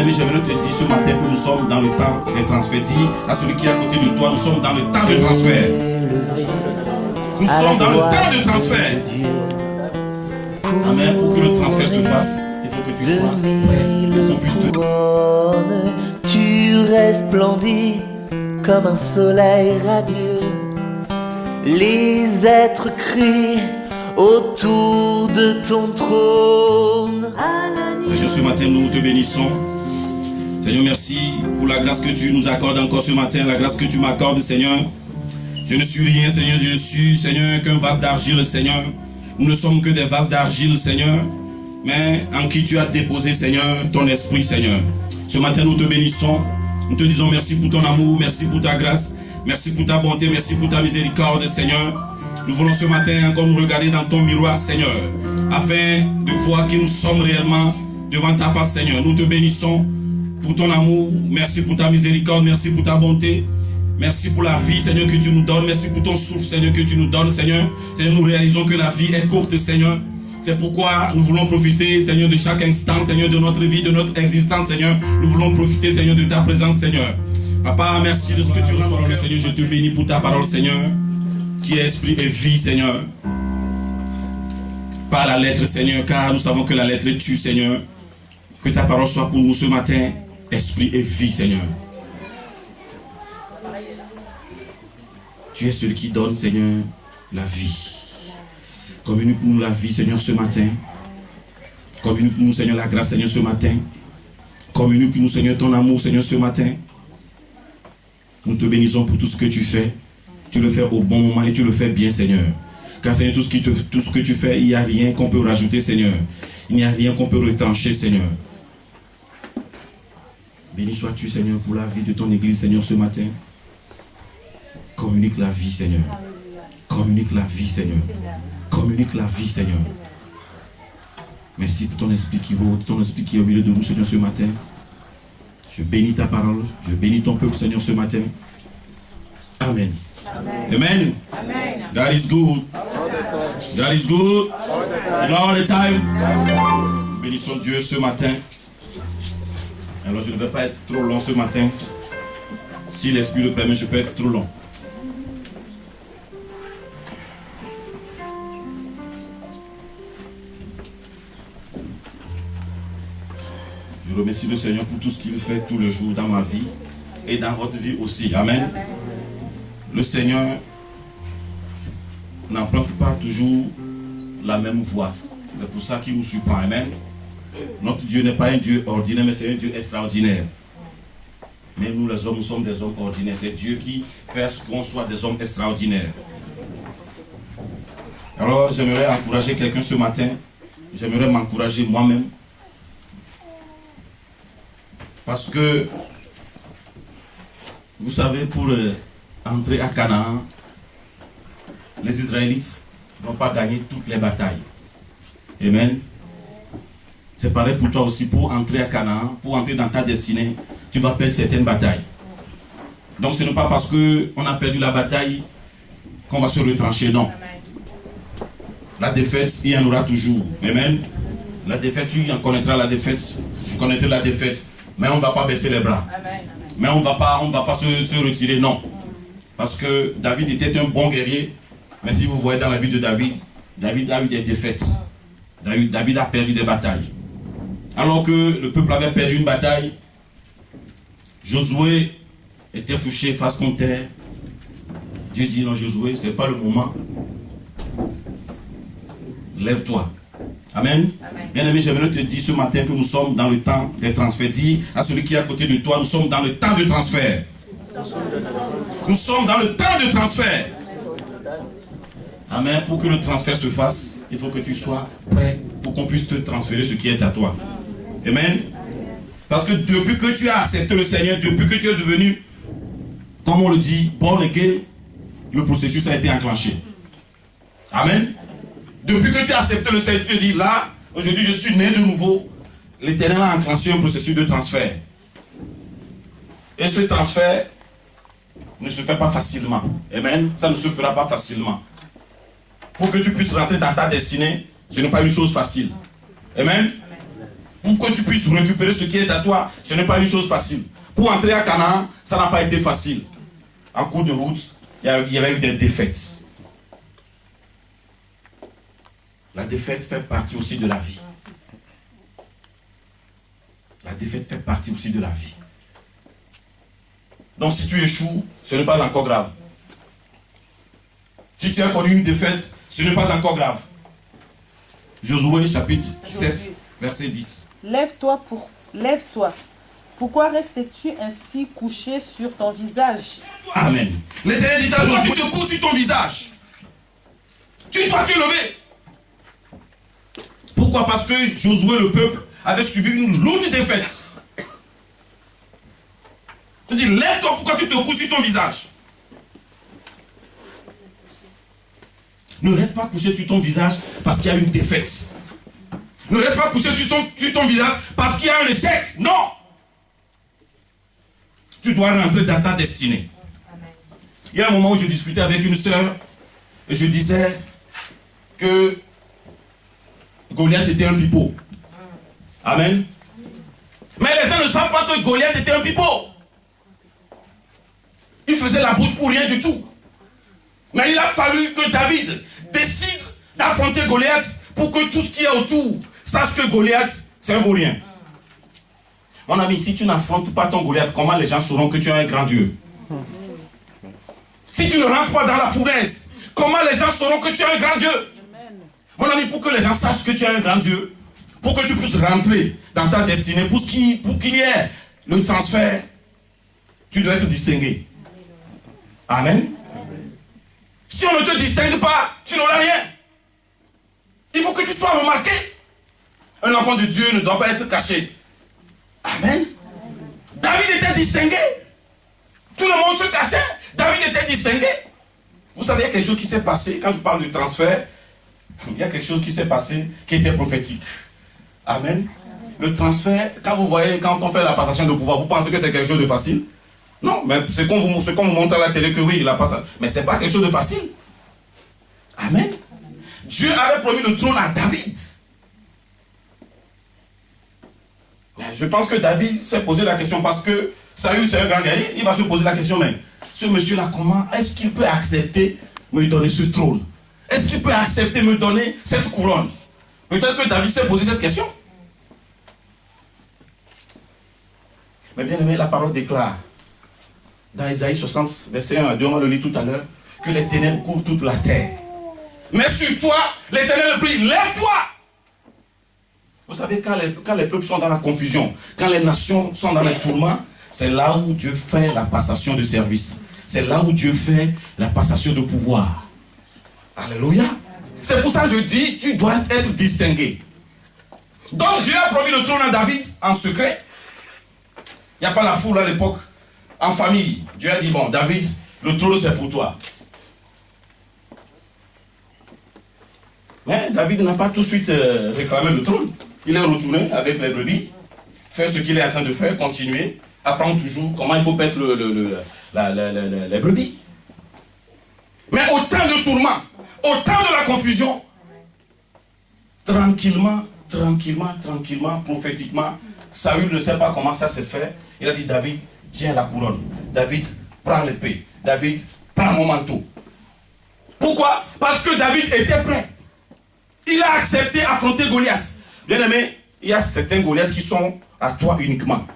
Bien-aimé, j'aimerais te dire ce matin que nous sommes dans le temps des transferts. Dis à celui qui est à côté de toi, nous sommes dans le temps de transfert. Nous sommes dans le temps de transfert. Amen. Pour que le transfert se fasse, il faut que tu sois prêt. Pour qu'on puisse te... Tu resplendis comme un soleil radieux. Les êtres crient autour de ton trône. Seigneur, ce matin, nous te bénissons. Seigneur, merci pour la grâce que tu nous accordes encore ce matin, la grâce que tu m'accordes, Seigneur. Je ne suis rien, Seigneur, je ne suis, Seigneur, qu'un vase d'argile, Seigneur. Nous ne sommes que des vases d'argile, Seigneur, mais en qui tu as déposé, Seigneur, ton esprit, Seigneur. Ce matin, nous te bénissons. Nous te disons merci pour ton amour, merci pour ta grâce, merci pour ta bonté, merci pour ta miséricorde, Seigneur. Nous voulons ce matin encore nous regarder dans ton miroir, Seigneur, afin de voir qui nous sommes réellement devant ta face, Seigneur. Nous te bénissons pour ton amour, merci pour ta miséricorde, merci pour ta bonté. Merci pour la vie, Seigneur, que tu nous donnes. Merci pour ton souffle, Seigneur, que tu nous donnes, Seigneur. Seigneur, nous réalisons que la vie est courte, Seigneur. C'est pourquoi nous voulons profiter, Seigneur, de chaque instant, Seigneur, de notre vie, de notre existence, Seigneur. Nous voulons profiter, Seigneur, de ta présence, Seigneur. Papa, merci de ce que tu reçois, Seigneur. Je te bénis pour ta parole, Seigneur, qui est esprit et vie, Seigneur. Par la lettre, Seigneur, car nous savons que la lettre tue, Seigneur. Que ta parole soit pour nous ce matin, esprit et vie, Seigneur. Tu es celui qui donne, Seigneur, la vie. Communique nous la vie, Seigneur, ce matin. Communique nous, Seigneur, la grâce, Seigneur, ce matin. Communique nous, Seigneur, ton amour, Seigneur, ce matin. Nous te bénissons pour tout ce que tu fais. Tu le fais au bon moment et tu le fais bien, Seigneur. Car, Seigneur, tout ce que tu fais, il n'y a rien qu'on peut rajouter, Seigneur. Il n'y a rien qu'on peut retrancher, Seigneur. Béni sois-tu, Seigneur, pour la vie de ton église, Seigneur, ce matin. Communique la vie, Seigneur. Communique la vie, Seigneur. Communique la vie, Seigneur. Merci pour ton esprit qui rôde, ton esprit qui est au milieu de nous, Seigneur, ce matin. Je bénis ta parole, je bénis ton peuple, Seigneur, ce matin. Amen. Amen. Amen. Amen. God is good. God is good. And all the time. Bénissons Dieu ce matin. Alors je ne vais pas être trop long ce matin. Si l'esprit le permet, je peux être trop long. Je remercie le Seigneur pour tout ce qu'il fait tous les jours dans ma vie et dans votre vie aussi. Amen. Amen. Le Seigneur n'emprunte pas toujours la même voie. C'est pour ça qu'il nous surprend. Amen. Notre Dieu n'est pas un Dieu ordinaire, mais c'est un Dieu extraordinaire. Mais nous les hommes, nous sommes des hommes ordinaires. C'est Dieu qui fait à ce qu'on soit des hommes extraordinaires. Alors j'aimerais encourager quelqu'un ce matin. J'aimerais m'encourager moi-même. Parce que, vous savez, pour entrer à Canaan, les Israélites n'ont pas gagné toutes les batailles. Amen. C'est pareil pour toi aussi, pour entrer à Canaan, pour entrer dans ta destinée, tu vas perdre certaines batailles. Donc ce n'est pas parce qu'on a perdu la bataille qu'on va se retrancher, non. La défaite, il y en aura toujours. Amen. La défaite, tu en connaîtras la défaite, je connaîtrai la défaite. Mais on ne va pas baisser les bras. Amen. Mais on ne va pas se retirer, non. Parce que David était un bon guerrier. Mais si vous voyez dans la vie de David, David a eu des défaites. David a perdu des batailles. Alors que le peuple avait perdu une bataille, Josué était couché face contre terre. Dieu dit non, Josué, ce n'est pas le moment. Lève-toi. Amen. Bien-aimé, j'aimerais te dire ce matin que nous sommes dans le temps des transferts. Dis à celui qui est à côté de toi, nous sommes dans le temps de transfert. Nous sommes dans le temps de transfert. Amen. Pour que le transfert se fasse, il faut que tu sois prêt pour qu'on puisse te transférer ce qui est à toi. Amen. Parce que depuis que tu as accepté le Seigneur, depuis que tu es devenu, comme on le dit, born again, le processus a été enclenché. Amen. Depuis que tu as accepté le Seigneur, tu te dis là, aujourd'hui je suis né de nouveau. L'Éternel a enclenché un processus de transfert. Et ce transfert ne se fait pas facilement. Amen. Ça ne se fera pas facilement. Pour que tu puisses rentrer dans ta destinée, ce n'est pas une chose facile. Amen. pour que tu puisses récupérer ce qui est à toi, ce n'est pas une chose facile. Pour entrer à Canaan, ça n'a pas été facile. En cours de route, il y avait eu des défaites. La défaite fait partie aussi de la vie. La défaite fait partie aussi de la vie. Donc si tu échoues, ce n'est pas encore grave. Si tu as connu une défaite, ce n'est pas encore grave. Josué chapitre 7, verset 10. Lève-toi. Pourquoi restes-tu ainsi couché sur ton visage? Amen. L'Éternel dit à Josué, tu te couches sur ton visage. Tu dois te lever. Pourquoi? Parce que Josué, le peuple, avait subi une lourde défaite. Tu dis, lève-toi, pourquoi tu te couches sur ton visage? Ne reste pas couché sur ton visage parce qu'il y a une défaite. Ne reste pas couché sur ton visage parce qu'il y a un échec. Non! Tu dois rentrer dans ta destinée. Amen. Il y a un moment où je discutais avec une sœur et je disais que Goliath était un pipeau. Amen. Mais les gens ne savent pas que Goliath était un pipeau. Il faisait la bouche pour rien du tout. Mais il a fallu que David décide d'affronter Goliath pour que tout ce qui est autour sache que Goliath, c'est un vaurien. Mon ami, si tu n'affrontes pas ton Goliath, comment les gens sauront que tu es un grand Dieu? Si tu ne rentres pas dans la fournaise, comment les gens sauront que tu es un grand Dieu? Mon ami, pour que les gens sachent que tu es un grand Dieu, pour que tu puisses rentrer dans ta destinée, pour qu'il y ait le transfert, tu dois être distingué. Amen. Si on ne te distingue pas, tu n'auras rien. Il faut que tu sois remarqué. Un enfant de Dieu ne doit pas être caché. Amen. David était distingué. Tout le monde se cachait. David était distingué. Vous savez, il y a quelque chose qui s'est passé. Quand je parle du transfert, il y a quelque chose qui s'est passé qui était prophétique. Amen. Le transfert, quand on fait la passation de pouvoir, vous pensez que c'est quelque chose de facile? Non, mais c'est qu'on vous montre à la télé que oui, il a passé. Mais ce n'est pas quelque chose de facile. Amen. Dieu avait promis le trône à David. Mais je pense que David s'est posé la question parce que Saül, c'est un grand guerrier. Il va se poser la question, mais ce monsieur-là, comment est-ce qu'il peut accepter de me donner ce trône? Est-ce qu'il peut accepter de me donner cette couronne? Peut-être que David s'est posé cette question. Mais bien aimé, la parole déclare dans Isaïe 60, verset 1 à 2, on va le lire tout à l'heure, que les ténèbres couvrent toute la terre. Mais sur toi, l'Éternel brille, lève-toi! Vous savez, quand les peuples sont dans la confusion, quand les nations sont dans les tourments, c'est là où Dieu fait la passation de service. C'est là où Dieu fait la passation de pouvoir. Alléluia. C'est pour ça que je dis, tu dois être distingué. Donc Dieu a promis le trône à David en secret. Il n'y a pas la foule à l'époque. En famille, Dieu a dit, bon, David, le trône c'est pour toi. Mais David n'a pas tout de suite réclamé le trône. Il est retourné avec les brebis, faire ce qu'il est en train de faire, continuer, apprendre toujours comment il faut mettre les brebis. Mais au temps de tourment, au temps de la confusion, tranquillement, prophétiquement, Saül ne sait pas comment ça s'est fait. Il a dit, David, tiens la couronne. David, prends l'épée. David, prends mon manteau. Pourquoi? Parce que David était prêt. Il a accepté d'affronter Goliath. Bien aimé, il y a certains Goliaths qui sont à toi uniquement.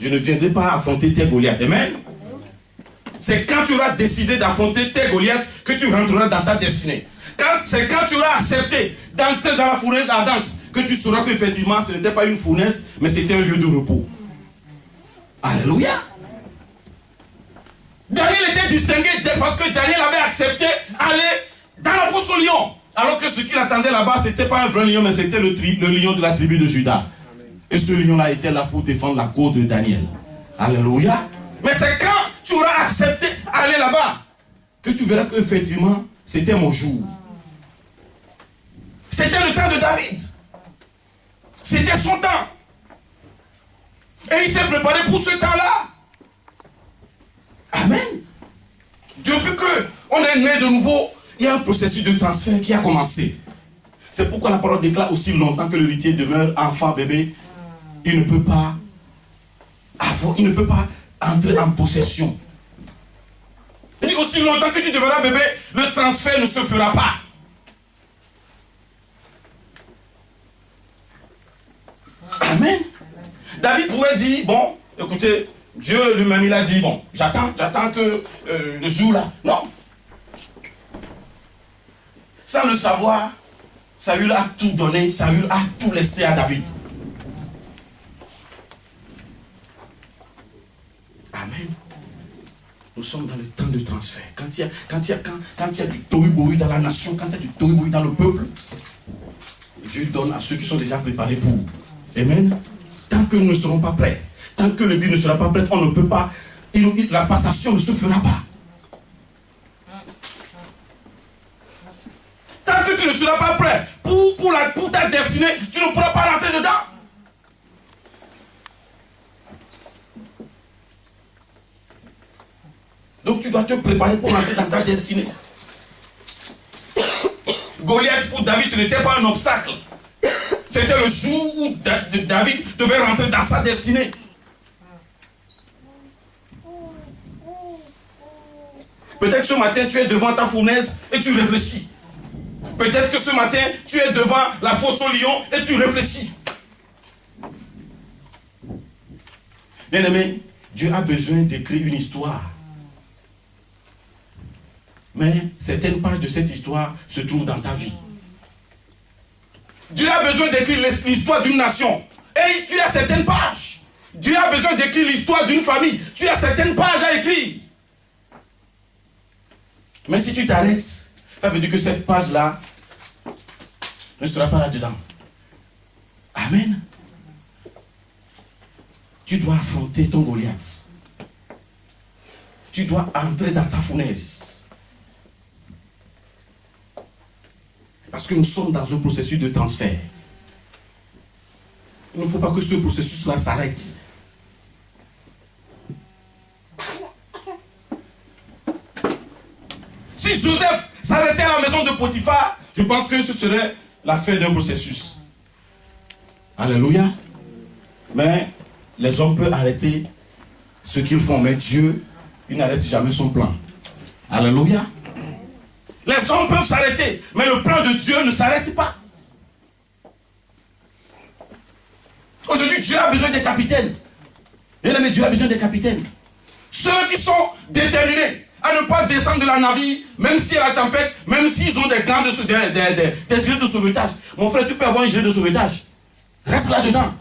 Je ne viendrai pas affronter tes Goliaths. Amen. C'est quand tu auras décidé d'affronter tes Goliaths que tu rentreras dans ta destinée. C'est quand tu auras accepté d'entrer dans la fournaise ardente que tu sauras qu'effectivement ce n'était pas une fournaise, mais c'était un lieu de repos. Alléluia. Daniel était distingué parce que Daniel avait accepté d'aller dans la fosse au lion. Alors que ce qu'il attendait là-bas, ce n'était pas un vrai lion, mais c'était le lion de la tribu de Juda. Et ce lion-là était là pour défendre la cause de Daniel. Alléluia. Mais c'est quand tu auras accepté d'aller là-bas que tu verras qu'effectivement, c'était mon jour. C'était le temps de David. C'était son temps. Et il s'est préparé pour ce temps-là. Amen. Depuis qu'on est né de nouveau, il y a un processus de transfert qui a commencé. C'est pourquoi la parole déclare aussi longtemps que l'héritier demeure enfant, bébé. il ne peut pas entrer en possession. Il dit, aussi longtemps que tu demeures bébé, le transfert ne se fera pas. Amen. David pouvait dire, bon, écoutez, Dieu lui-même, il a dit, bon, j'attends que le jour là. Non. Sans le savoir, Saül a tout donné, Saül a tout laissé à David. Amen. Nous sommes dans le temps de transfert. Quand il y a du tohu-bohu dans la nation, quand il y a du tohu-bohu dans le peuple, Dieu donne à ceux qui sont déjà préparés pour. Amen. Tant que nous ne serons pas prêts, tant que le but ne sera pas prêt, on ne peut pas, la passation ne se fera pas. Tant que tu ne seras pas prêt pour ta destinée, tu ne pourras pas rentrer dedans. Donc tu dois te préparer pour rentrer dans ta destinée. Goliath pour David, ce n'était pas un obstacle. C'était le jour où David devait rentrer dans sa destinée. Peut-être ce matin, tu es devant ta fournaise et tu réfléchis. Peut-être que ce matin, tu es devant la fosse au lion et tu réfléchis. Bien-aimé, Dieu a besoin d'écrire une histoire. Mais certaines pages de cette histoire se trouvent dans ta vie. Dieu a besoin d'écrire l'histoire d'une nation. Et tu as certaines pages. Dieu a besoin d'écrire l'histoire d'une famille. Tu as certaines pages à écrire. Mais si tu t'arrêtes, ça veut dire que cette page-là ne sera pas là-dedans. Amen. Tu dois affronter ton Goliath. Tu dois entrer dans ta fournaise. Parce que nous sommes dans un processus de transfert. Il ne faut pas que ce processus-là s'arrête. Si Joseph s'arrêtait à la maison de Potiphar, je pense que ce serait la fin d'un processus. Alléluia. Mais les hommes peuvent arrêter ce qu'ils font, mais Dieu, il n'arrête jamais son plan. Alléluia. Les hommes peuvent s'arrêter, mais le plan de Dieu ne s'arrête pas. Aujourd'hui, Dieu a besoin des capitaines. Bien-aimé, Dieu a besoin des capitaines. Ceux qui sont déterminés à ne pas descendre de la navire, même s'il y a la tempête, même s'ils ont des gants des gilets de sauvetage. Mon frère, tu peux avoir un gilet de sauvetage. Reste là-dedans.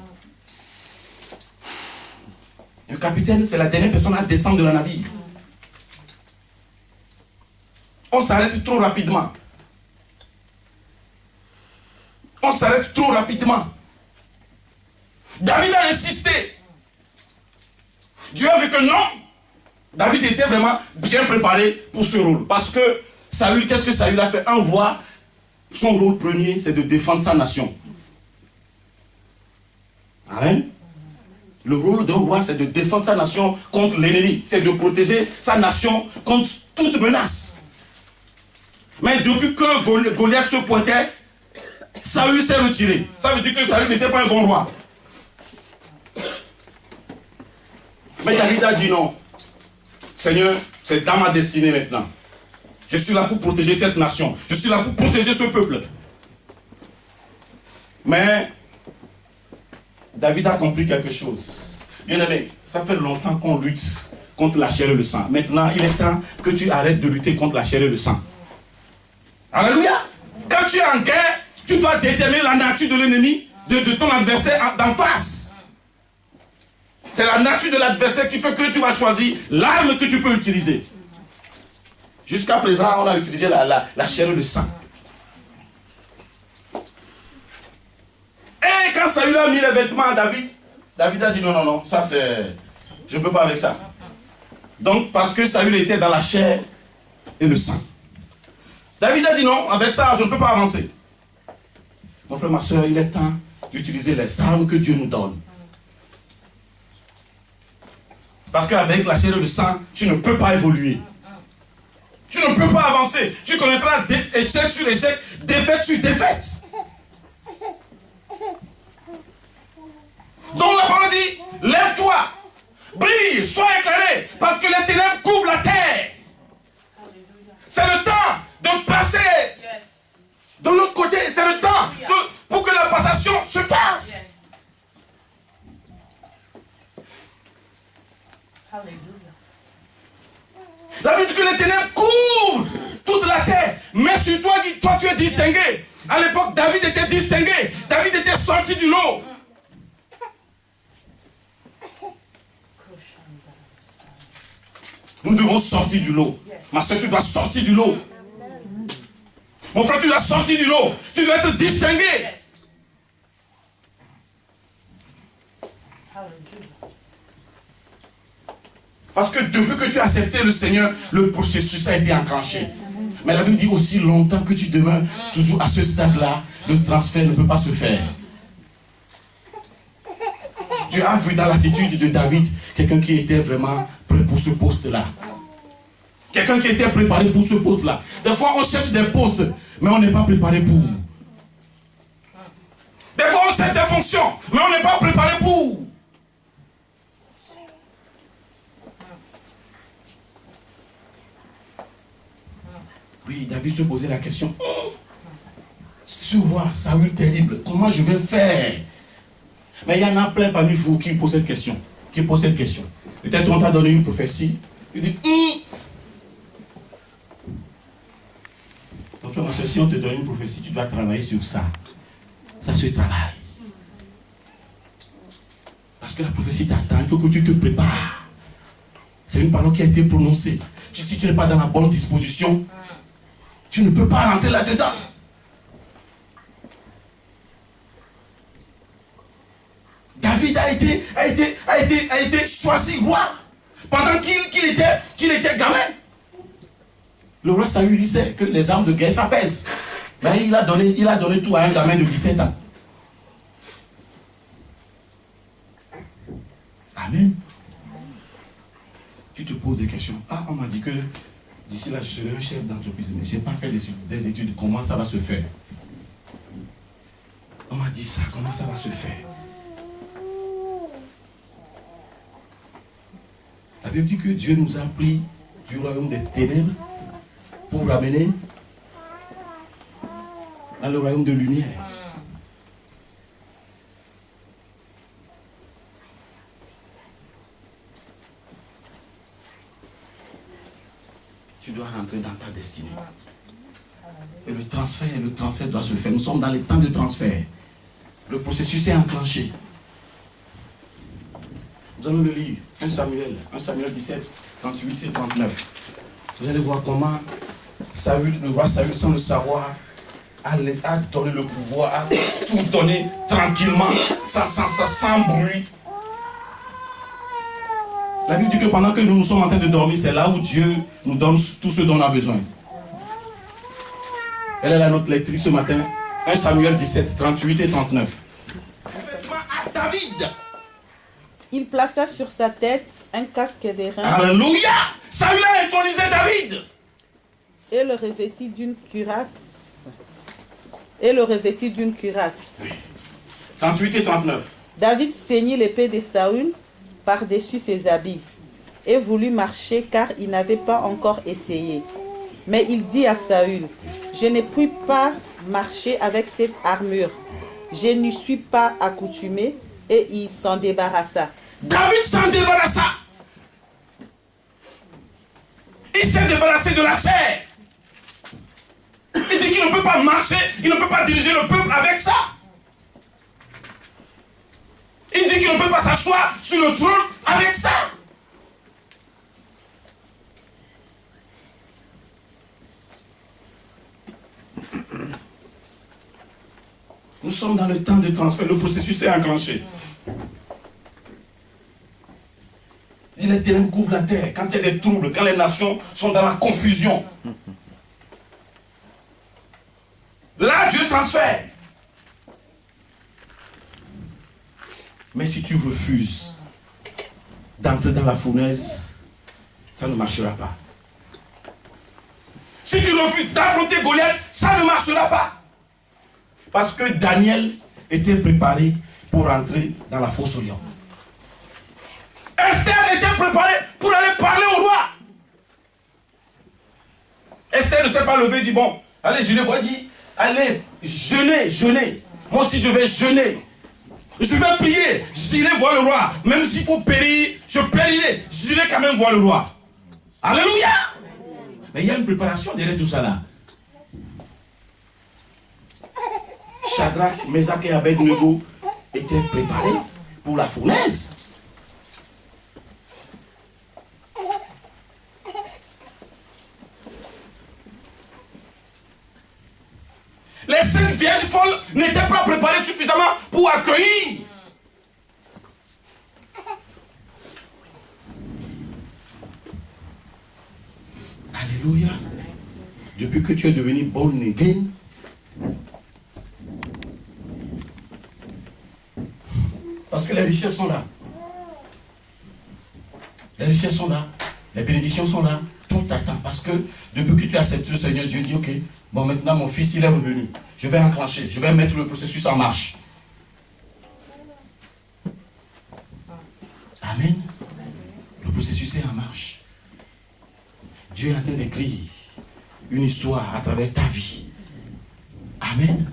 Le capitaine, c'est la dernière personne à descendre de la navire. On s'arrête trop rapidement. On s'arrête trop rapidement. David a insisté. Dieu a vu que non. David était vraiment bien préparé pour ce rôle. Parce que Saül, qu'est-ce que Saül a fait? Un roi, son rôle premier, c'est de défendre sa nation. Amen. Le rôle d'un roi, c'est de défendre sa nation contre l'ennemi. C'est de protéger sa nation contre toute menace. Mais depuis que Goliath se pointait, Saül s'est retiré. Ça veut dire que Saül n'était pas un bon roi. Mais David a dit non. Seigneur, c'est dans ma destinée maintenant. Je suis là pour protéger cette nation. Je suis là pour protéger ce peuple. Mais David a compris quelque chose. Bien aimé, ça fait longtemps qu'on lutte contre la chair et le sang. Maintenant, il est temps que tu arrêtes de lutter contre la chair et le sang. Alléluia. Quand tu es en guerre, tu dois déterminer la nature de l'ennemi, de ton adversaire d'en face. C'est la nature de l'adversaire qui fait que tu vas choisir l'arme que tu peux utiliser. Jusqu'à présent, on a utilisé la chair et le sang. Et quand Saül a mis les vêtements à David, David a dit non, ça c'est... Je ne peux pas avec ça. Donc, parce que Saül était dans la chair et le sang. David a dit non, avec ça, je ne peux pas avancer. Mon frère, ma soeur, il est temps d'utiliser les armes que Dieu nous donne. Parce qu'avec la chair et le sang, tu ne peux pas évoluer. Tu ne peux pas avancer. Tu connaîtras échec sur échec, défaite sur défaite. Donc Lève-toi, brille, sois éclairé, parce que les ténèbres couvrent la terre. C'est le temps de passer de l'autre côté. C'est le temps pour que la passation se passe. La Bible dit que les ténèbres couvrent toute la terre. Mais sur toi, toi tu es distingué. À l'époque, David était distingué. David était sorti du lot. Nous devons sortir du lot. Ma soeur, tu dois sortir du lot. Mon frère, tu dois sortir du lot. Tu dois être distingué. Parce que depuis que tu as accepté le Seigneur, le processus a été enclenché. Mais la Bible dit aussi longtemps que tu demeures toujours à ce stade-là, le transfert ne peut pas se faire. Tu as vu dans l'attitude de David quelqu'un qui était vraiment prêt pour ce poste-là. Quelqu'un qui était préparé pour ce poste-là. Des fois, on cherche des postes, mais on n'est pas préparé pour. Des fois, on cherche des fonctions, mais on n'est pas préparé pour. Oui, David se posait la question. Ce roi, Saül terrible, comment je vais faire? Mais il y en a plein parmi vous qui posent cette question. Peut-être on t'a donné une prophétie. Tu dis, mon frère, ma soeur, si on te donne une prophétie, tu dois travailler sur ça. Ça se travaille. Parce que la prophétie t'attend, il faut que tu te prépares. C'est une parole qui a été prononcée. Si tu n'es pas dans la bonne disposition, tu ne peux pas rentrer là-dedans. David a été choisi roi pendant qu'il était gamin. Le roi Saül lui sait que les armes de guerre ça pèse. Mais il a donné tout à un gamin de 17 ans. Amen. Tu te poses des questions. Ah, on m'a dit que d'ici là, je serai un chef d'entreprise, mais je n'ai pas fait des études. Comment ça va se faire? On m'a dit ça, comment ça va se faire? La Bible dit que Dieu nous a pris du royaume des ténèbres pour ramener dans le royaume de lumière. Tu dois rentrer dans ta destinée. Et le transfert doit se faire. Nous sommes dans les temps de transfert. Le processus est enclenché. Nous allons le lire. 1 Samuel 17, 38 et 39. Vous allez voir comment le roi Saül, sans le savoir, a donné le pouvoir, a tout donné tranquillement, sans bruit. La Bible dit que pendant que nous sommes en train de dormir, c'est là où Dieu nous donne tout ce dont on a besoin. Elle est là notre lectrice ce matin. 1 Samuel 17, 38 et 39. À David. Il plaça sur sa tête un casque d'airain. Alléluia! Saül a intronisé David. Et le revêtit d'une cuirasse. Oui. 38 et 39. David ceignit l'épée de Saül par-dessus ses habits et voulut marcher car il n'avait pas encore essayé. Mais il dit à Saül, je ne puis pas marcher avec cette armure. Je n'y suis pas accoutumé. Et il s'en débarrassa. David s'en débarrassa. Il s'est débarrassé de la chair. Il dit qu'il ne peut pas marcher, il ne peut pas diriger le peuple avec ça. Il dit qu'il ne peut pas s'asseoir sur le trône avec ça. Nous sommes dans le temps de transfert, le processus est enclenché. Et les ténèbres couvrent la terre. Quand il y a des troubles, quand les nations sont dans la confusion, là Dieu transfère. Mais si tu refuses d'entrer dans la fournaise, ça ne marchera pas. Si tu refuses d'affronter Goliath, ça ne marchera pas. Parce que Daniel était préparé pour entrer dans la fosse au lion. s'est préparée pour aller parler au roi. Esther ne s'est pas levée et dit, bon, allez, je le vois, dit, allez, jeûnez. Moi aussi, je vais jeûner. Je vais prier, j'irai voir le roi. Même s'il faut périr, je périrai. J'irai quand même voir le roi. Alléluia. Mais il y a une préparation derrière tout ça là. Shadrach, Meshach et Abednego étaient préparés pour la fournaise. Les 5 vierges folles n'étaient pas préparées suffisamment pour accueillir. Alléluia. Depuis que tu es devenu born again, parce que les richesses sont là. Les richesses sont là. Les bénédictions sont là. Tout attend. Parce que depuis que tu as accepté le Seigneur, Dieu dit, ok, bon maintenant mon fils il est revenu. Je vais enclencher. Je vais mettre le processus en marche. Amen. Le processus est en marche. Dieu est en train d'écrire une histoire à travers ta vie. Amen.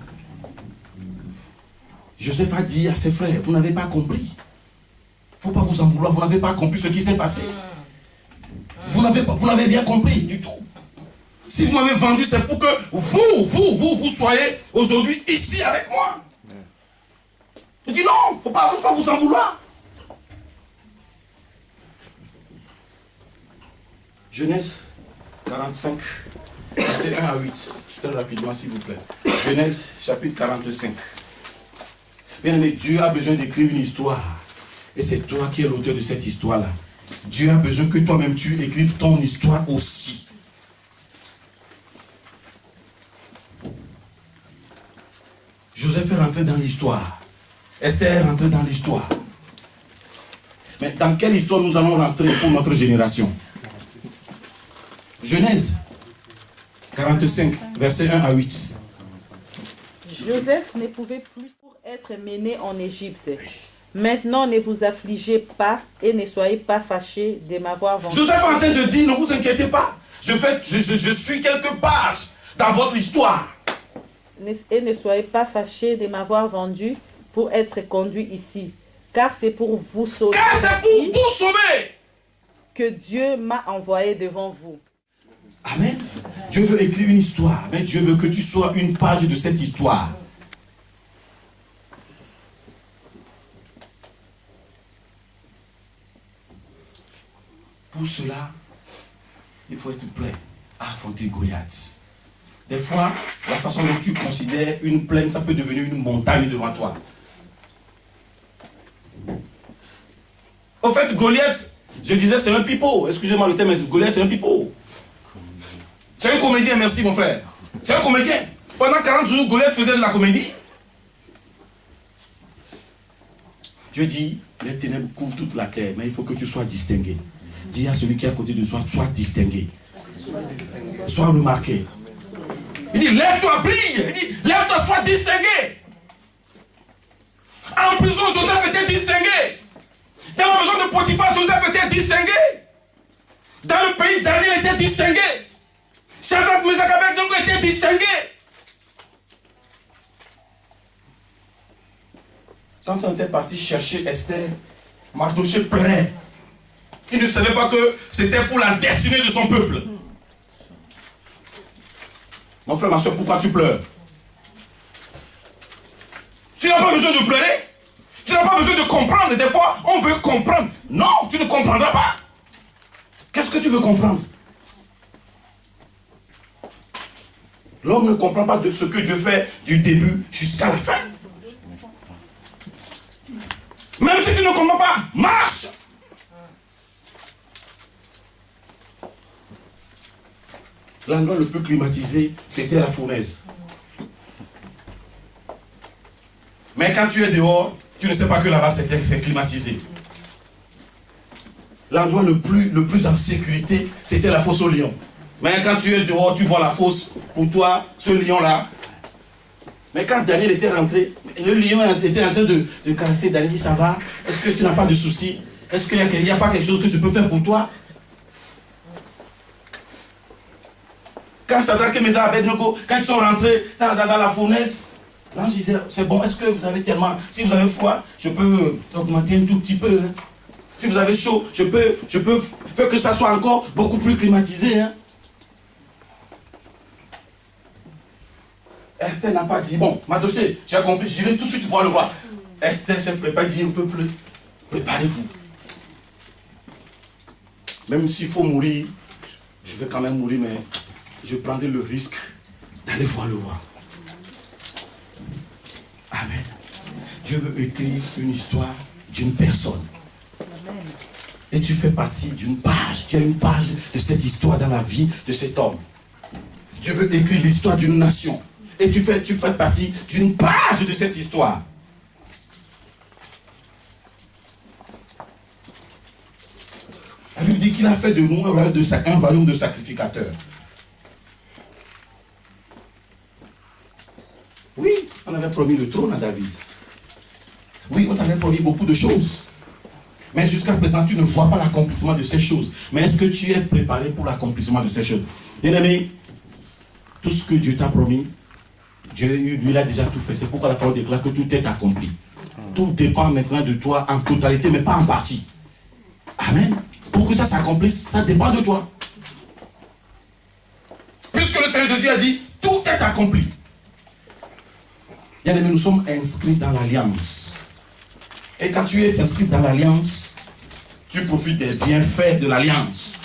Joseph a dit à ses frères, vous n'avez pas compris. Il ne faut pas vous en vouloir, vous n'avez pas compris ce qui s'est passé. Vous n'avez rien compris du tout. Si vous m'avez vendu, c'est pour que vous soyez aujourd'hui ici avec moi. Il dit non, il ne faut pas vous en vouloir. Genèse 45, verset 1 à 8. Très rapidement, s'il vous plaît. Genèse, chapitre 45. Bien aimé, Dieu a besoin d'écrire une histoire. Et c'est toi qui es l'auteur de cette histoire-là. Dieu a besoin que toi-même tu écrives ton histoire aussi. Joseph est rentré dans l'histoire. Esther est rentrée dans l'histoire. Mais dans quelle histoire nous allons rentrer pour notre génération? Genèse 45, versets 1 à 8. Joseph ne pouvait plus être mené en Égypte. Maintenant, ne vous affligez pas et ne soyez pas fâchés de m'avoir vendu. Joseph est en train de dire, ne vous inquiétez pas. Je suis quelque part dans votre histoire. Et ne soyez pas fâchés de m'avoir vendu pour être conduit ici. Car c'est pour vous sauver. Car c'est pour vous sauver que Dieu m'a envoyé devant vous. Amen. Dieu veut écrire une histoire, mais Dieu veut que tu sois une page de cette histoire. Pour cela, il faut être prêt à affronter Goliath. Des fois, la façon dont tu considères une plaine, ça peut devenir une montagne devant toi. En fait, Goliath, je disais, c'est un pipeau. Excusez-moi le terme, mais Goliath, c'est un pipeau. C'est un comédien, merci mon frère. C'est un comédien. Pendant 40 jours, Goliath faisait de la comédie. Dieu dit, les ténèbres couvrent toute la terre, mais il faut que tu sois distingué. Dis à celui qui est à côté de toi, sois distingué. Sois remarqué. Il dit, lève-toi, brille. Il dit, lève-toi, sois distingué. En prison, Joseph était distingué. Dans la maison de Potiphar, Joseph était distingué. Dans le pays, Daniel était distingué. Shadrach, Meshach et Abednego étaient distingués. Quand on était parti chercher Esther, Mardochée pleurait. Il ne savait pas que c'était pour la destinée de son peuple. Mon frère, ma soeur, pourquoi tu pleures? Tu n'as pas besoin de pleurer. Tu n'as pas besoin de comprendre. Des fois, on veut comprendre. Non, tu ne comprendras pas. Qu'est-ce que tu veux comprendre? L'homme ne comprend pas de ce que Dieu fait du début jusqu'à la fin. Même si tu ne comprends pas, marche. L'endroit le plus climatisé, c'était la fournaise. Mais quand tu es dehors, tu ne sais pas que là-bas c'est climatisé. L'endroit le plus en sécurité, c'était la fosse au lion. Mais quand tu es dehors, tu vois la fosse, pour toi, ce lion-là. Mais quand Daniel était rentré, le lion était en train de caresser Daniel, dit, ça va? Est-ce que tu n'as pas de soucis? Est-ce qu'il n'y a pas quelque chose que je peux faire pour toi? Quand Shadrach, Meshach et Abednego, quand ils sont rentrés dans la fournaise, l'ange disait, c'est bon, est-ce que vous avez tellement... Si vous avez froid, je peux augmenter un tout petit peu. Hein. Si vous avez chaud, je peux faire que ça soit encore beaucoup plus climatisé. Hein. Esther n'a pas dit, bon, Mardochée, j'ai compris, j'irai tout de suite voir le roi. Esther s'est préparée, dit au peuple, préparez-vous. Même s'il faut mourir, je vais quand même mourir, mais je prendrai le risque d'aller voir le roi. Amen. Dieu veut écrire une histoire d'une personne. Amen. Et tu fais partie d'une page. Tu as une page de cette histoire dans la vie de cet homme. Dieu veut écrire l'histoire d'une nation. Et tu fais partie d'une page de cette histoire. La Bible dit qu'il a fait de nous un royaume de sacrificateurs. Oui, on avait promis le trône à David. Oui, on t'avait promis beaucoup de choses. Mais jusqu'à présent, tu ne vois pas l'accomplissement de ces choses. Mais est-ce que tu es préparé pour l'accomplissement de ces choses? Bien-aimé, tout ce que Dieu t'a promis, Dieu, lui, a déjà tout fait. C'est pourquoi la parole déclare que tout est accompli. Tout dépend maintenant de toi en totalité, mais pas en partie. Amen. Pour que ça s'accomplisse, ça dépend de toi. Puisque le Seigneur Jésus a dit, tout est accompli. Bien-aimé, nous sommes inscrits dans l'alliance. Et quand tu es inscrit dans l'alliance, tu profites des bienfaits de l'alliance.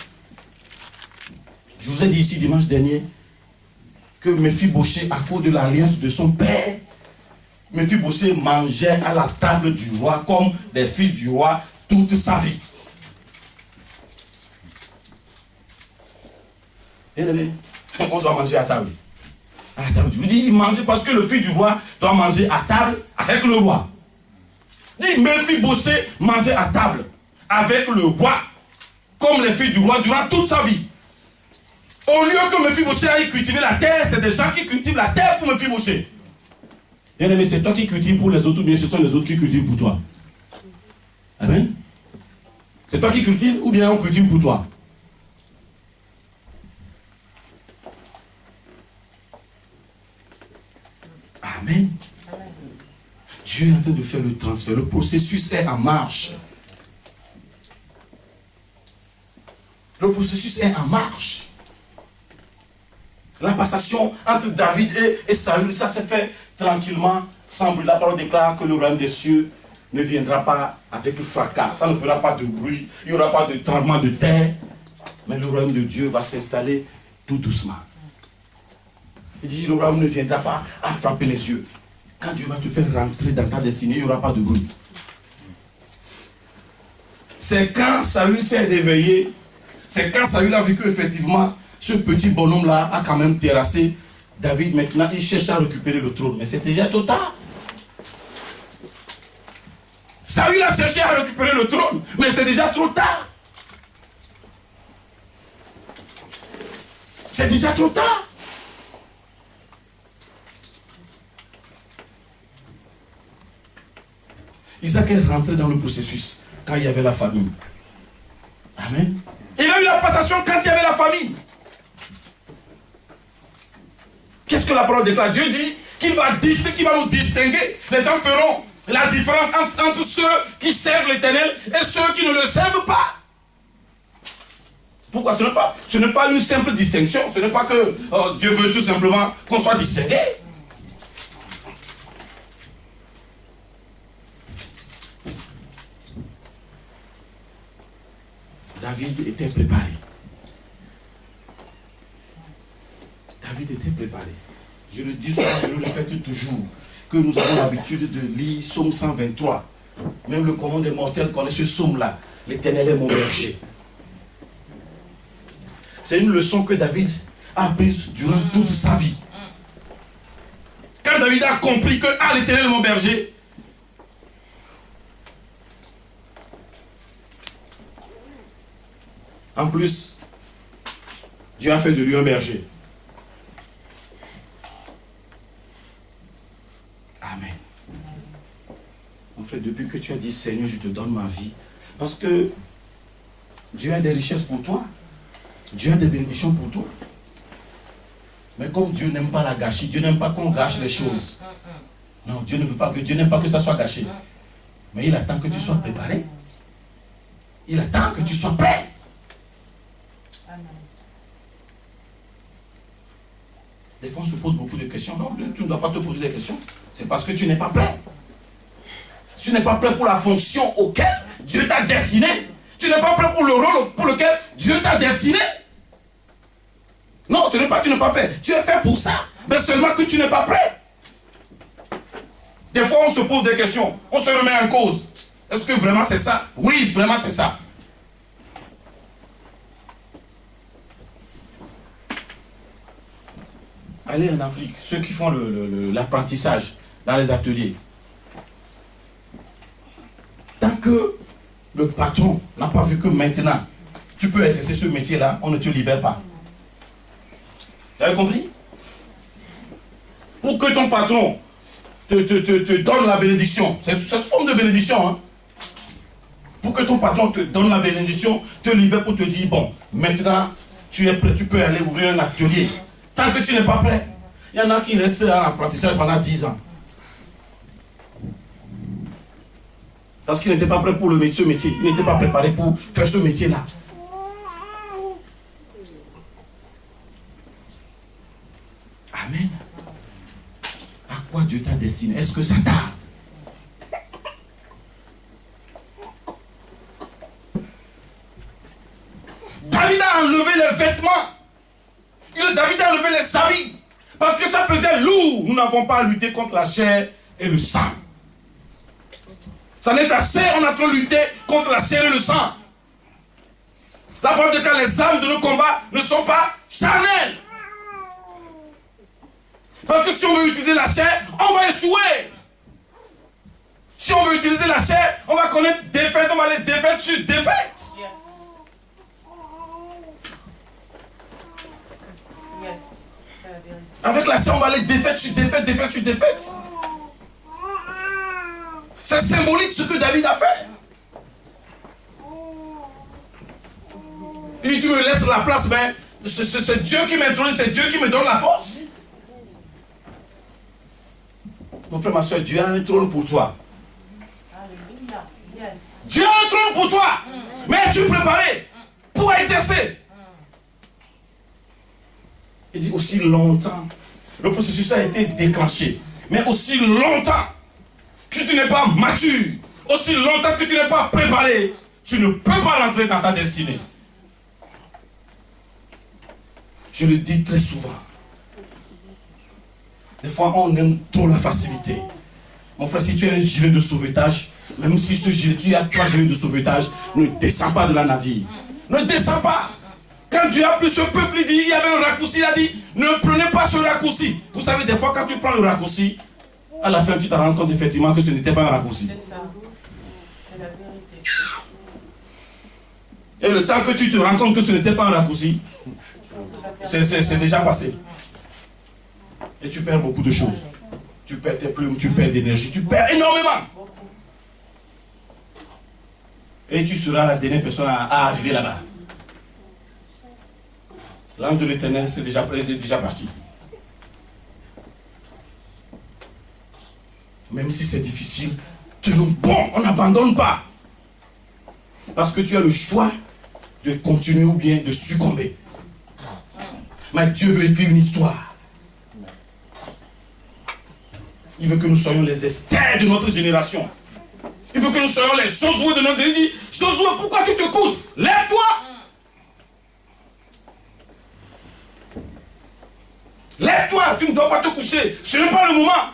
Je vous ai dit ici dimanche dernier que Méphibosheth, à cause de l'alliance de son père, Méphibosheth mangeait à la table du roi comme des fils du roi toute sa vie. Bien-aimé, on doit manger à table. À la table. Il dit, il mangeait parce que le fils du roi doit manger à table avec le roi. Il dit, Méphibosheth mangeait à table avec le roi, comme les fils du roi durant toute sa vie. Au lieu que Méphibosheth aille cultiver la terre, c'est des gens qui cultivent la terre pour Méphibosheth. Bien aimé, c'est toi qui cultives pour les autres ou bien ce sont les autres qui cultivent pour toi? Amen. C'est toi qui cultives ou bien on cultive pour toi? Amen. Dieu est en train de faire le transfert. Le processus est en marche. Le processus est en marche. La passation entre David et Saül, ça s'est fait tranquillement, sans bruit. La parole déclare que le royaume des cieux ne viendra pas avec fracas. Ça ne fera pas de bruit. Il n'y aura pas de tremblement de terre. Mais le royaume de Dieu va s'installer tout doucement. Il dit, le royaume ne viendra pas à frapper les yeux. Quand Dieu va te faire rentrer dans ta destinée, il n'y aura pas de bruit. C'est quand Saül s'est réveillé, c'est quand Saül a vu qu'effectivement, ce petit bonhomme-là a quand même terrassé David. Maintenant, il cherche à récupérer le trône. Mais c'est déjà trop tard. Saül a cherché à récupérer le trône, mais c'est déjà trop tard. C'est déjà trop tard. Isaac est rentré dans le processus quand il y avait la famine. Amen. Il a eu la passation quand il y avait la famine. Qu'est-ce que la parole déclare? Dieu dit qu'il va nous distinguer. Les gens feront la différence entre ceux qui servent l'Éternel et ceux qui ne le servent pas. Pourquoi? Ce n'est pas une simple distinction. Ce n'est pas que Dieu veut tout simplement qu'on soit distingué. David était préparé. David était préparé. Je le dis souvent, je le répète toujours, que nous avons l'habitude de lire Psaume 123. Même le commun des mortels connaît ce psaume-là. L'Éternel est mon berger. C'est une leçon que David a prise durant toute sa vie. Quand David a compris que l'Éternel est mon berger, en plus, Dieu a fait de lui un berger. Amen. En fait, depuis que tu as dit, Seigneur, je te donne ma vie, Parce que Dieu a des richesses pour toi. Dieu a des bénédictions pour toi. Mais comme Dieu n'aime pas la gâchis, Dieu n'aime pas qu'on gâche les choses. Non, Dieu ne veut pas que, Dieu n'aime pas que ça soit gâché. Mais il attend que tu sois préparé. Il attend que tu sois prêt. Des fois, on se pose beaucoup de questions. Non, tu ne dois pas te poser des questions. C'est parce que tu n'es pas prêt. Tu n'es pas prêt pour la fonction auquel Dieu t'a destiné. Tu n'es pas prêt pour le rôle pour lequel Dieu t'a destiné. Non, ce n'est pas que tu n'es pas prêt. Tu es fait pour ça. Mais seulement que tu n'es pas prêt. Des fois, on se pose des questions. On se remet en cause. Est-ce que vraiment c'est ça? Oui, vraiment c'est ça. Allez en Afrique, ceux qui font l'apprentissage dans les ateliers. Tant que le patron n'a pas vu que maintenant, tu peux exercer ce métier-là, on ne te libère pas. Tu avez compris? Pour que ton patron te donne la bénédiction, c'est une forme de bénédiction. Hein? Pour que ton patron te donne la bénédiction, te libère pour te dire, bon, maintenant, tu es prêt, tu peux aller ouvrir un atelier. Tant que tu n'es pas prêt, il y en a qui restent en apprentissage pendant 10 ans. Parce qu'il n'était pas prêt pour ce métier. Il n'était pas préparé pour faire ce métier-là. Amen. À quoi Dieu t'a destiné? Est-ce que ça tarde? David a enlevé les vêtements. David a enlevé les habits. Parce que ça pesait lourd. Nous n'avons pas à lutter contre la chair et le sang. Ça n'est assez, on a trop lutté contre la chair et le sang. La parole de quand les armes de nos combats ne sont pas charnelles. Parce que si on veut utiliser la chair, on va échouer. Si on veut utiliser la chair, on va connaître défaite, on va aller défaite sur défaite. Avec la chair, on va aller défaite sur défaite, défaite sur défaite. C'est symbolique ce que David a fait. Il dit, tu me laisses la place, mais c'est Dieu qui m'introduit, c'est Dieu qui me donne la force. Mon frère, ma soeur, Dieu a un trône pour toi. Dieu a un trône pour toi. Mais es-tu préparé pour exercer? Il dit aussi longtemps. Le processus a été déclenché. Mais aussi longtemps que tu n'es pas mature, aussi longtemps que tu n'es pas préparé, tu ne peux pas rentrer dans ta destinée. Je le dis très souvent. Des fois, on aime trop la facilité. Mon frère, si tu as un gilet de sauvetage, même si ce gilet, tu as 3 gilets de sauvetage, ne descends pas de la navire. Ne descends pas. Quand Dieu a pris ce peuple, il dit, il y avait un raccourci, il a dit, ne prenez pas ce raccourci. Vous savez, des fois, quand tu prends le raccourci, à la fin, tu te rends compte effectivement que ce n'était pas un raccourci. C'est ça. C'est la vérité. Et le temps que tu te rends compte que ce n'était pas un raccourci, c'est déjà passé. Et tu perds beaucoup de choses. Tu perds tes plumes, tu perds d'énergie, tu perds énormément. Et tu seras la dernière personne à arriver là-bas. L'ange de l'Éternel, c'est déjà parti. Même si c'est difficile, tenons bon, on n'abandonne pas. Parce que tu as le choix de continuer ou bien de succomber. Mais Dieu veut écrire une histoire. Il veut que nous soyons les Esther de notre génération. Il veut que nous soyons les Josué de notre génération. Il dit, Josué, pourquoi tu te couches? Lève-toi. Lève-toi, tu ne dois pas te coucher. Ce n'est pas le moment.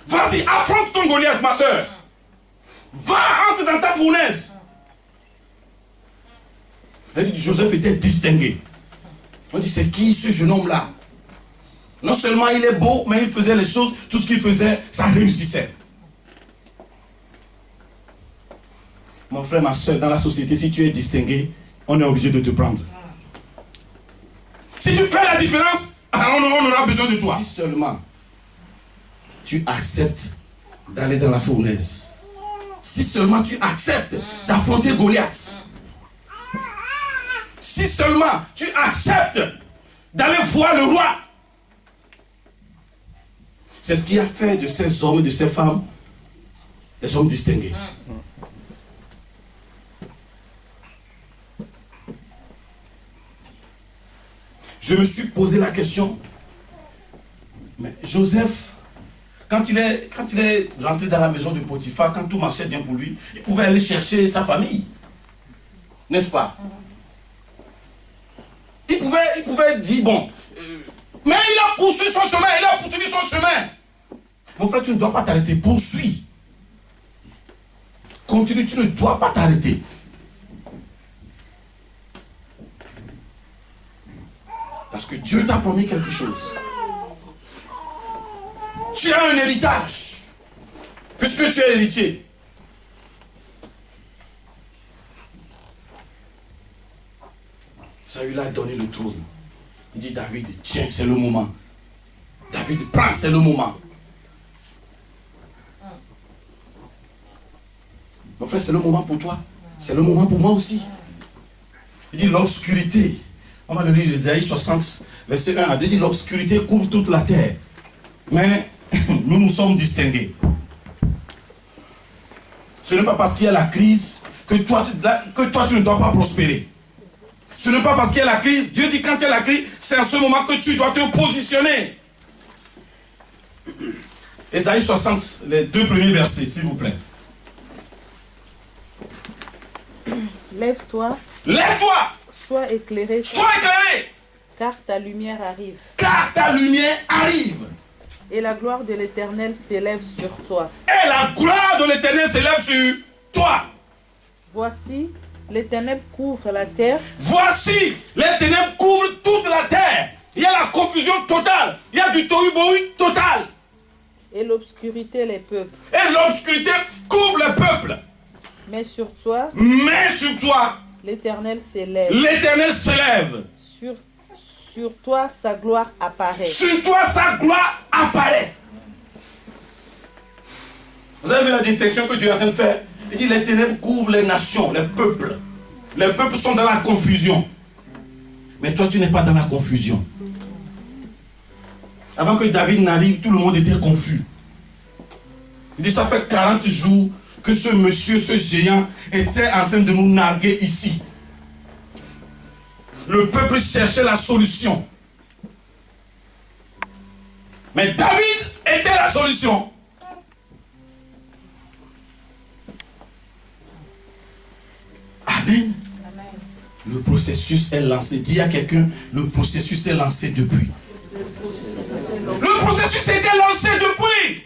Vas-y, affronte ton Goliath, ma soeur. Va, entre dans ta fournaise. Elle dit, Joseph était distingué. On dit, c'est qui ce jeune homme-là? Non seulement il est beau, mais il faisait les choses, tout ce qu'il faisait, ça réussissait. Mon frère, ma soeur, dans la société, si tu es distingué, on est obligé de te prendre. Si tu fais la différence, alors on aura besoin de toi. Si seulement tu acceptes d'aller dans la fournaise, Si seulement tu acceptes d'affronter Goliath. Si seulement tu acceptes d'aller voir le roi. C'est ce qui a fait de ces hommes et de ces femmes des hommes distingués. Je me suis posé la question, mais Joseph, quand il est rentré dans la maison de Potiphar, quand tout marchait bien pour lui, il pouvait aller chercher sa famille. N'est-ce pas? Il pouvait dire, bon, mais il a poursuivi son chemin, Mon frère, tu ne dois pas t'arrêter, poursuis. Continue, tu ne dois pas t'arrêter. Parce que Dieu t'a promis quelque chose. Tu as un héritage. Puisque tu es héritier. Saül a donné le trône. Il dit, David, tiens, c'est le moment. David, prends, c'est le moment. Mon frère, c'est le moment pour toi. C'est le moment pour moi aussi. Il dit, l'obscurité. On va le lire Ésaïe 60, verset 1 à 2. Il dit, l'obscurité couvre toute la terre. Mais nous nous sommes distingués. Ce n'est pas parce qu'il y a la crise que toi tu ne dois pas prospérer. Ce n'est pas parce qu'il y a la crise. Dieu dit quand il y a la crise, c'est en ce moment que tu dois te positionner. Ésaïe 60, les 2 premiers versets, s'il vous plaît. Lève-toi. Lève-toi. Sois éclairé. Sois éclairé. Car ta lumière arrive. Car ta lumière arrive. Et la gloire de l'Éternel s'élève sur toi. Et la gloire de l'Éternel s'élève sur toi. Voici, les ténèbres couvrent la terre. Voici, les ténèbres couvrent toute la terre. Il y a la confusion totale. Il y a du tohu-bohu total. Et l'obscurité les peuples. Et l'obscurité couvre le peuple. Mais sur toi, l'Éternel s'élève. L'Éternel s'élève. Sur toi, sa gloire apparaît. Sur toi, sa gloire apparaît. Vous avez vu la distinction que Dieu est en train de faire? Il dit les ténèbres couvrent les nations, les peuples. Les peuples sont dans la confusion. Mais toi, tu n'es pas dans la confusion. Avant que David n'arrive, tout le monde était confus. Il dit ça fait 40 jours que ce monsieur, ce géant, était en train de nous narguer ici. Le peuple cherchait la solution. Mais David était la solution. Amen. Amen. Le processus est lancé. Dis à quelqu'un, le processus est lancé depuis. Le processus a été lancé depuis.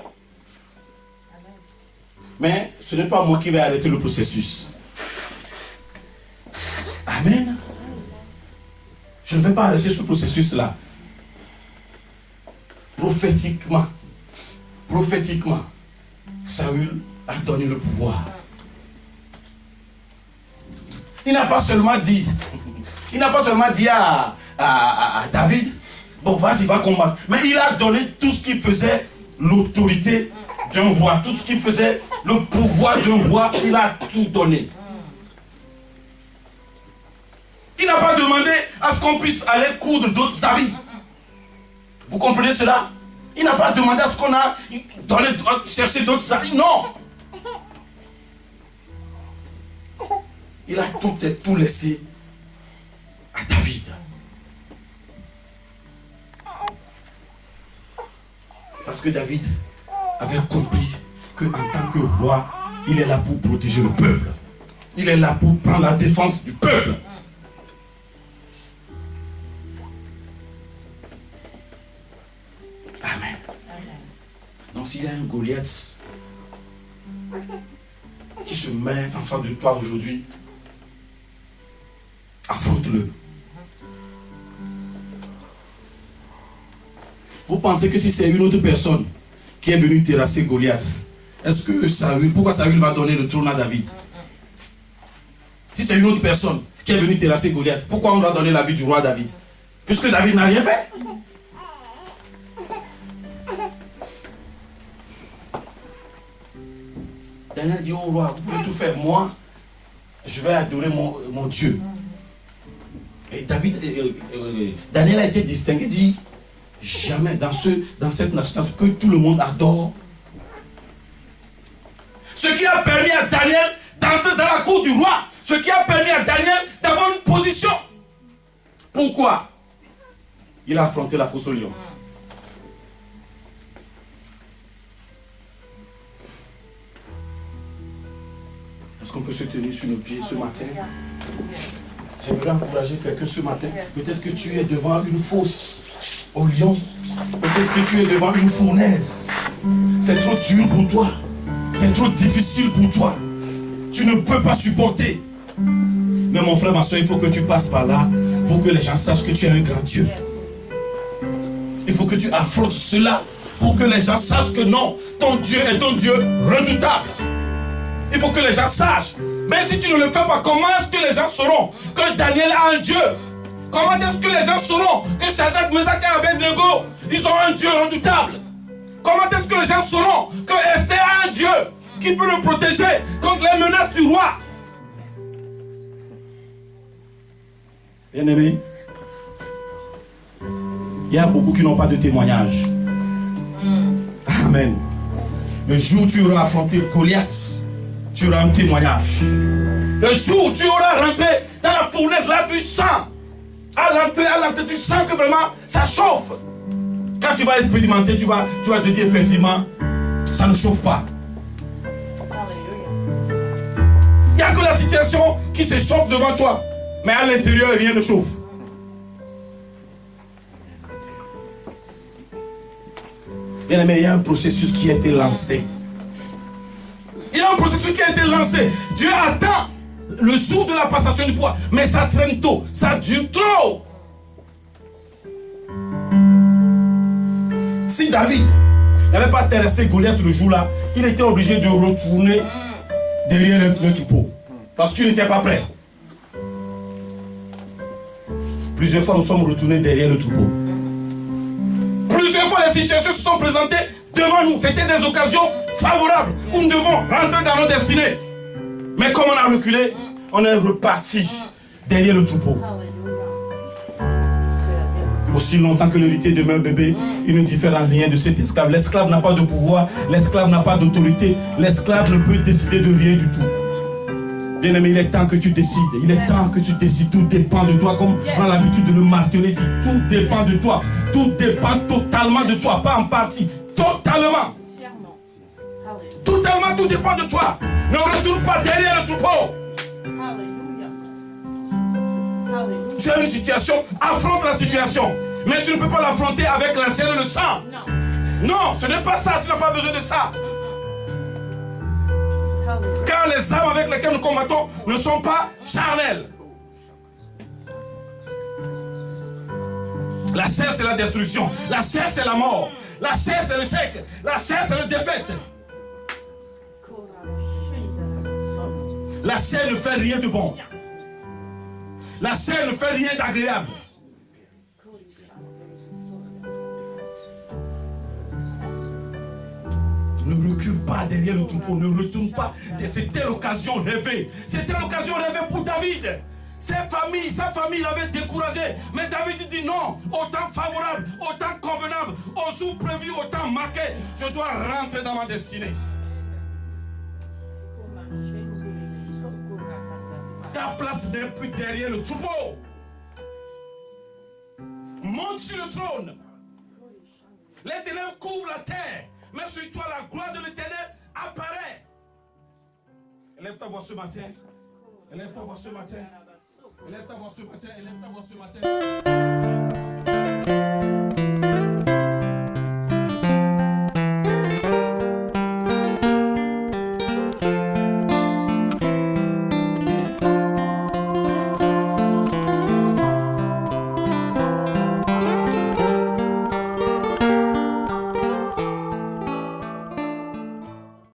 Mais ce n'est pas moi qui vais arrêter le processus. Amen. Je ne vais pas arrêter ce processus-là. Prophétiquement, Saül a donné le pouvoir. Il n'a pas seulement dit à David, bon, vas-y, va combattre. Mais il a donné tout ce qui faisait l'autorité d'un roi, tout ce qui faisait le pouvoir d'un roi, il a tout donné. Il n'a pas demandé à ce qu'on puisse aller coudre d'autres habits. Vous comprenez cela? Il n'a pas demandé à ce qu'on a donné, chercher d'autres habits. Non. Il a tout laissé à David. Parce que David avait compris qu'en tant que roi, il est là pour protéger le peuple. Il est là pour prendre la défense du peuple. Amen. Donc s'il y a un Goliath qui se met en face de toi aujourd'hui, affronte-le. Vous pensez que si c'est une autre personne qui est venue terrasser Goliath, est-ce que pourquoi Saül va donner le trône à David? Si c'est une autre personne qui est venue terrasser Goliath, pourquoi on doit donner l'habit du roi à David? Puisque David n'a rien fait. Daniel dit au roi, vous pouvez tout faire. Moi, je vais adorer mon Dieu. Et Daniel a été distingué, dit, jamais dans cette nation que tout le monde adore. Ce qui a permis à Daniel d'entrer dans la cour du roi. Ce qui a permis à Daniel d'avoir une position. Pourquoi? Il a affronté la fosse au lion. Est-ce qu'on peut se tenir sur nos pieds ce matin? J'aimerais encourager quelqu'un ce matin. Peut-être que tu es devant une fosse au lion. Peut-être que tu es devant une fournaise. C'est trop dur pour toi. C'est trop difficile pour toi. Tu ne peux pas supporter. Mais mon frère, ma soeur, il faut que tu passes par là pour que les gens sachent que tu es un grand Dieu. Il faut que tu affrontes cela pour que les gens sachent que non, ton Dieu est un Dieu redoutable. Il faut que les gens sachent. Mais si tu ne le fais pas, comment est-ce que les gens sauront que Daniel a un Dieu? Comment est-ce que les gens sauront que Shadrach, Meshach et Abednego, ils ont un Dieu redoutable? Comment est-ce que les gens sauront que Esther a un Dieu qui peut le protéger contre les menaces du roi? Bien-aimés, il y a beaucoup qui n'ont pas de témoignage. Amen. Le jour où tu auras affronté Goliath, tu auras un témoignage. Le jour où tu auras rentré dans la fournaise, là tu sens. À l'entrée, tu sens que vraiment ça chauffe. Quand tu vas expérimenter, tu vas te dire effectivement, ça ne chauffe pas. Il n'y a que la situation qui se chauffe devant toi. Mais à l'intérieur, rien ne chauffe. Bien aimé, il y a un processus qui a été lancé. Il y a un processus qui a été lancé. Dieu attend le jour de la passation du pouvoir. Mais ça traîne tôt. Ça dure trop. Si David n'avait pas terrassé Goliath le jour-là, il était obligé de retourner derrière le troupeau. Parce qu'il n'était pas prêt. Plusieurs fois, nous sommes retournés derrière le troupeau. Plusieurs fois, les situations se sont présentées devant nous. C'était des occasions favorables où nous devons rentrer dans nos destinées. Mais comme on a reculé, on est reparti derrière le troupeau. Aussi longtemps que l'héritier demeure bébé, il ne diffère en rien de cet esclave. L'esclave n'a pas de pouvoir, l'esclave n'a pas d'autorité, l'esclave ne peut décider de rien du tout. Bien-aimé, il est temps que tu décides. Il est temps que tu décides. Tout dépend de toi. Comme on a l'habitude de le marteler ici. Tout dépend de toi. Tout dépend totalement de toi. Pas en partie. Totalement. Totalement, tout dépend de toi. Ne retourne pas derrière le troupeau. Tu as une situation. Affronte la situation. Mais tu ne peux pas l'affronter avec la chair et le sang. Non, ce n'est pas ça. Tu n'as pas besoin de ça. Car les armes avec lesquelles nous combattons ne sont pas charnelles. La chair, c'est la destruction. La chair, c'est la mort. La chair, c'est l'échec. La chair, c'est la défaite. La chair ne fait rien de bon. La chair ne fait rien d'agréable. Ne recule pas derrière le troupeau, ne retourne pas. C'était l'occasion rêvée. C'était l'occasion rêvée pour David. Sa famille l'avait découragé. Mais David dit non, autant favorable, autant convenable, au jour prévu, autant marqué. Je dois rentrer dans ma destinée. Ta place n'est plus derrière le troupeau. Monte sur le trône. Les ténèbres couvrent la terre. Mais sur toi, la gloire de l'Éternel apparaît. Élève ta voix ce matin. Élève ta voix ce matin. Élève ta voix ce matin. Élève ta voix ce matin.